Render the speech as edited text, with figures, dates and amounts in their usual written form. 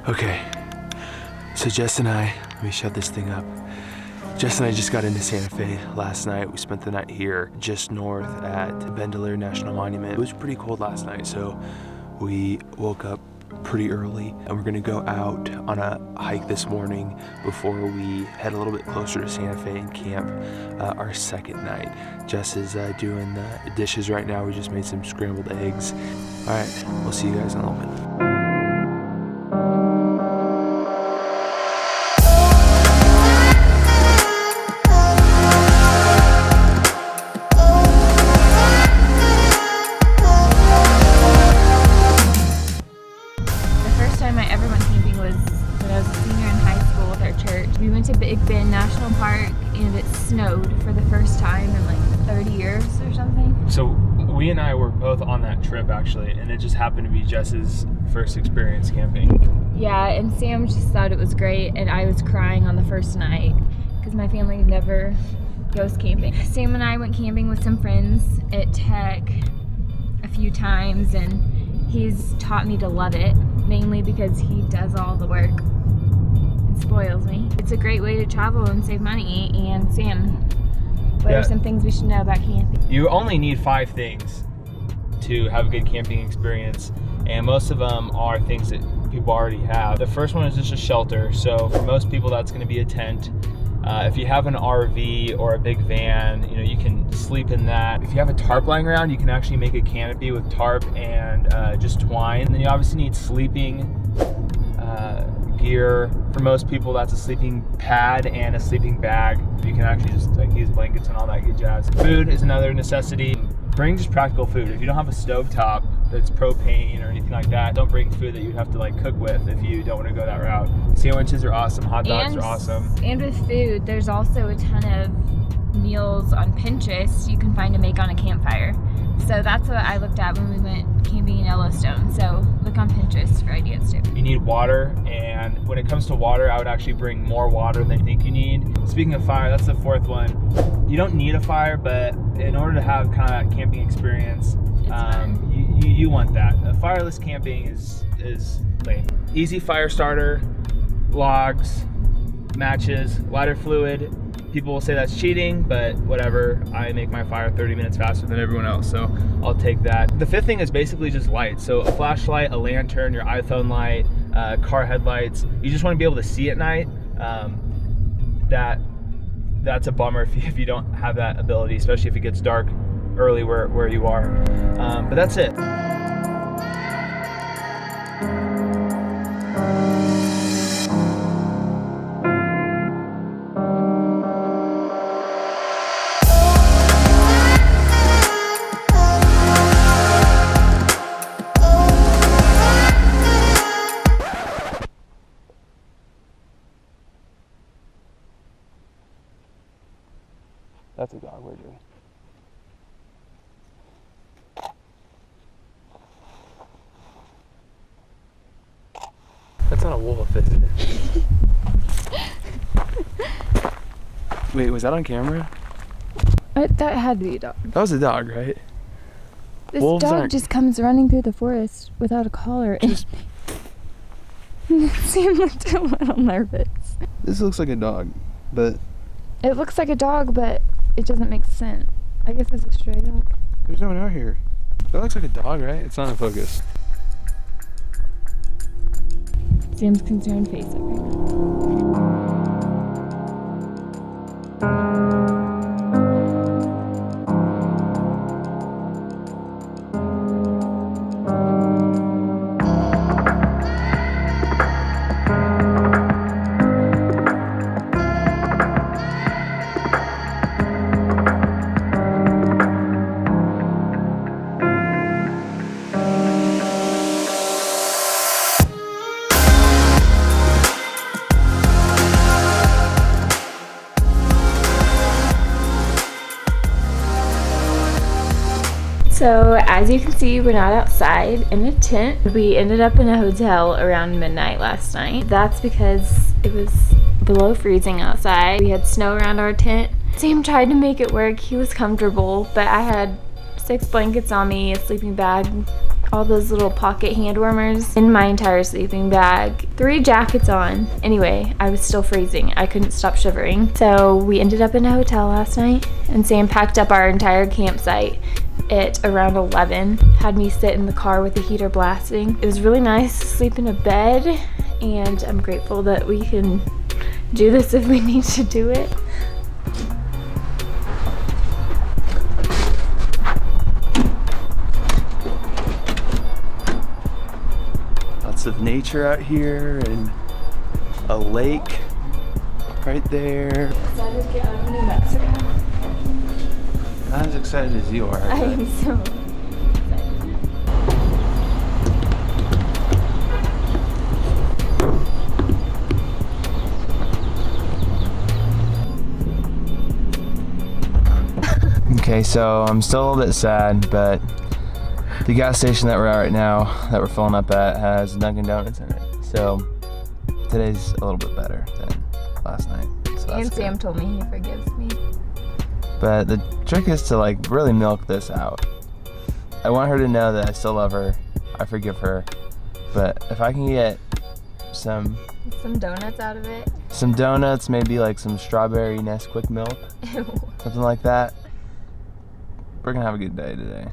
Okay, so Jess and I, let me shut this thing up. Jess and I just got into Santa Fe last night. We spent the night here just north at Bandelier National Monument. It was pretty cold last night, so we woke up pretty early and we're gonna go out on a hike this morning before we head a little bit closer to Santa Fe and camp our second night. Jess is doing the dishes right now. We just made some scrambled eggs. All right, we'll see you guys in a little bit. We went to Big Bend National Park and it snowed for the first time in like 30 years or something. So we and I were both on that trip actually, and it just happened to be Jess's first experience camping. Yeah, and Sam just thought it was great, and I was crying on the first night because my family never goes camping. Sam and I went camping with some friends at Tech a few times, and he's taught me to love it, mainly because he does all the work. Spoils me. It's a great way to travel and save money. And Sam, what are some things we should know about camping? You only need 5 things to have a good camping experience, and most of them are things that people already have. The first one is just a shelter. So for most people, that's going to be a tent. If you have an RV or a big van, you can sleep in that. If you have a tarp lying around, you can actually make a canopy with tarp and just twine. And then you obviously need sleeping gear. For most people, that's a sleeping pad and a sleeping bag. You can actually just use blankets and all that good jazz. Food is another necessity. Bring just practical food. If you don't have a stovetop that's propane or anything like that, don't bring food that you'd have to cook with if you don't want to go that route. Sandwiches are awesome. Hot dogs are awesome. And with food, there's also a ton of meals on Pinterest you can find to make on a campfire. So that's what I looked at when we went camping in Yellowstone. So look on Pinterest for ideas too. You need water, and when it comes to water, I would actually bring more water than you think you need. Speaking of fire, that's the 4th one. You don't need a fire, but in order to have kind of that camping experience, you want that. Fireless camping is lame. Easy fire starter, logs, matches, lighter fluid. People will say that's cheating, but whatever. I make my fire 30 minutes faster than everyone else, so I'll take that. The 5th thing is basically just lights. So a flashlight, a lantern, your iPhone light, car headlights. You just want to be able to see at night. That's a bummer if you don't have that ability, especially if it gets dark early where you are. But that's it. That's a dog we're doing. That's not a wolf, is it? Wait, was that on camera? That had to be a dog. That was a dog, right? This dog just comes running through the forest without a collar. Sam looked a little nervous. This looks like a dog, but... It looks like a dog, but it doesn't make sense. I guess it's a stray dog. There's no one out here. That looks like a dog, right? It's not in focus. Sam's concerned face up right now. So as you can see, we're not outside in a tent. We ended up in a hotel around midnight last night. That's because it was below freezing outside. We had snow around our tent. Sam tried to make it work. He was comfortable, but I had 6 blankets on me, a sleeping bag, all those little pocket hand warmers in my entire sleeping bag, 3 jackets on. Anyway, I was still freezing. I couldn't stop shivering. So we ended up in a hotel last night, and Sam packed up our entire campsite at around 11. Had me sit in the car with the heater blasting. It was really nice to sleep in a bed, and I'm grateful that we can do this if we need to do it. Lots of nature out here and a lake right there. Excited to get out of New Mexico. Not as excited as you are. I am so excited. Okay, so I'm still a little bit sad, but the gas station that we're at right now, that we're filling up at, has Dunkin' Donuts in it. So today's a little bit better than last night. So And that's Sam good. told me he forgives me. But the trick is to like really milk this out. I want her to know that I still love her, I forgive her, but if I can get some donuts out of it. some donuts, maybe like some strawberry Nesquik milk, Ew. something like that, we're gonna have a good day today.